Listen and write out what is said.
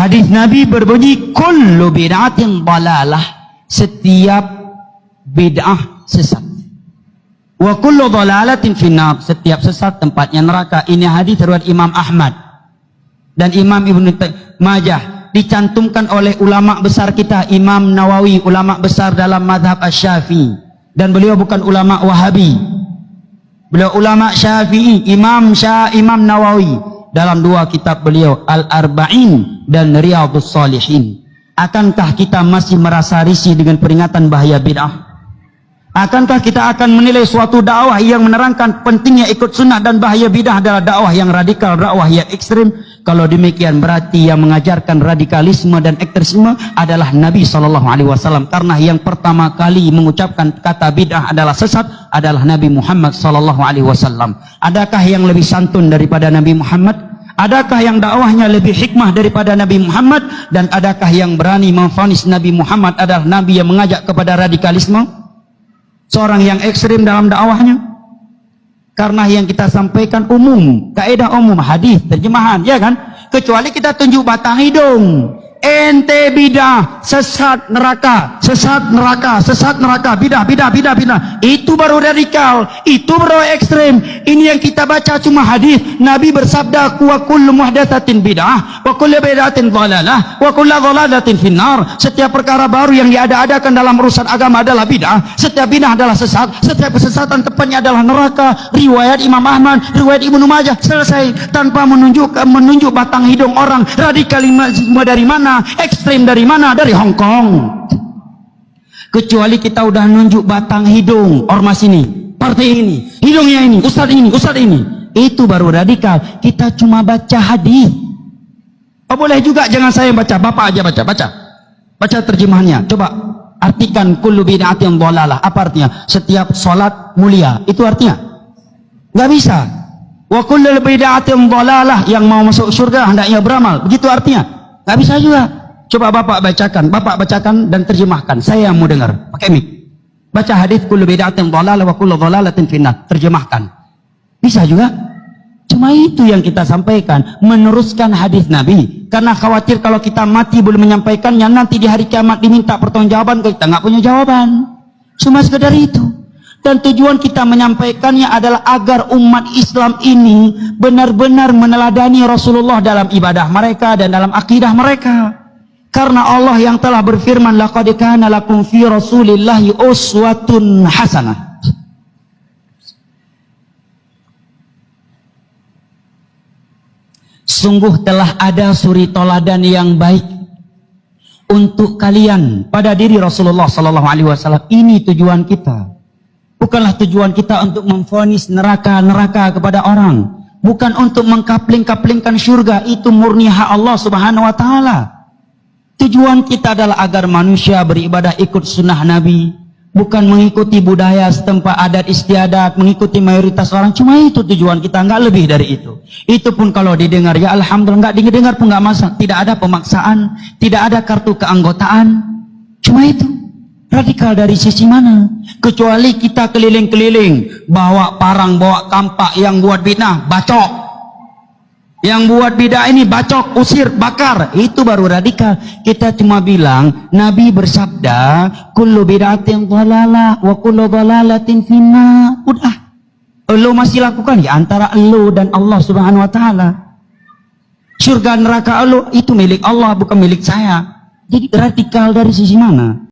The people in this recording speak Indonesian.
Hadis Nabi berbunyi kullu bid'atin dalalah, setiap bid'ah sesat. Wa kullu dalalatin finnar, setiap sesat tempatnya neraka. Ini hadis riwayat Imam Ahmad dan Imam Ibnu Majah, dicantumkan oleh ulama besar kita Imam Nawawi, ulama besar dalam mazhab Asy-Syafi'i, dan beliau bukan ulama Wahabi. Beliau ulama Syafi'i, Imam Nawawi, dalam dua kitab beliau Al-Arba'in dan Riyadhus Shalihin. Akankah kita masih merasa risih dengan peringatan bahaya bid'ah? Akankah kita akan menilai suatu dakwah yang menerangkan pentingnya ikut sunnah dan bahaya bid'ah adalah dakwah yang radikal, dakwah yang ekstrim? Kalau demikian berarti yang mengajarkan radikalisme dan ekstremisme adalah Nabi SAW, karena yang pertama kali mengucapkan kata bid'ah adalah sesat adalah Nabi Muhammad SAW. Adakah yang lebih santun daripada Nabi Muhammad? Adakah yang dakwahnya lebih hikmah daripada Nabi Muhammad? Dan adakah yang berani memvonis Nabi Muhammad adalah Nabi yang mengajak kepada radikalisme? Seorang yang ekstrim dalam dakwahnya. Karena yang kita sampaikan umum, kaidah umum, hadis, terjemahan, ya kan? Kecuali kita tunjuk batang hidung. Ente bidah, sesat neraka, sesat neraka, sesat neraka, bidah. Itu baru radikal, itu baru ekstrem. Ini yang kita baca cuma hadis. Nabi bersabda, wa kullu muhdatsatin bid'ah, wa kullu bid'atin dhalalah, wa kullu dhalalatin finnar. Setiap perkara baru yang diada-adakan dalam urusan agama adalah bid'ah. Setiap bid'ah adalah sesat. Setiap kesesatan tepatnya adalah neraka. Riwayat Imam Ahmad, riwayat Ibnu Majah. Selesai, tanpa menunjuk batang hidung orang. Radikalisme dari mana? Ekstrem dari mana? Dari Hong Kong. Kecuali kita udah nunjuk batang hidung ormas ini, partai ini, hidungnya ini, ustadz ini, itu baru radikal. Kita cuma baca hadis. Oh, boleh juga, jangan saya baca, bapak aja baca terjemahannya. Coba artikan kullu bid'atin dhalalah. Apa artinya? Setiap sholat mulia, itu artinya nggak bisa. Wa kullu bid'atin dhalalah, yang mau masuk surga hendaknya beramal, begitu artinya. Nggak bisa juga. Coba bapak bacakan dan terjemahkan. Saya mau dengar. Pakai mic. Baca hadis kullu bid'atin dhalalah wa kullu dhalalatin finnar. Terjemahkan. Bisa juga. Cuma itu yang kita sampaikan. Meneruskan hadis Nabi. Karena khawatir kalau kita mati belum menyampaikannya, nanti di hari kiamat diminta pertanggungjawaban, kita nggak punya jawaban. Cuma sekedar itu. Dan tujuan kita menyampaikannya adalah agar umat Islam ini benar-benar meneladani Rasulullah dalam ibadah mereka dan dalam akidah mereka. Karena Allah yang telah berfirman, laqad kana lakum fi Rasulillahi uswatun hasanah. Sungguh telah ada suri toladan yang baik untuk kalian pada diri Rasulullah SAW. Ini tujuan kita. Bukanlah tujuan kita untuk memvonis neraka kepada orang. Bukan untuk mengkapling-kaplingkan syurga. Itu murni hak Allah Subhanahu wa ta'ala. Tujuan kita adalah agar manusia beribadah ikut sunnah Nabi. Bukan mengikuti budaya setempat, adat istiadat, mengikuti mayoritas orang. Cuma itu tujuan kita, nggak lebih dari itu. Itu pun kalau didengar, ya alhamdulillah. Nggak didengar pun nggak masalah. Tidak ada pemaksaan, tidak ada kartu keanggotaan. Cuma itu. Radikal dari sisi mana? Kecuali kita keliling-keliling, bawa parang, bawa kampak, yang buat bid'ah, bacok. Yang buat bid'ah ini bacok, usir, bakar. Itu baru radikal. Kita cuma bilang, Nabi bersabda, kullu bid'atin dhalalah wa kullu dhalalatin finnar. Udah. Elu masih lakukan, ya antara elu dan Allah Subhanahu wa ta'ala. Surga neraka elu itu milik Allah, bukan milik saya. Jadi radikal dari sisi mana?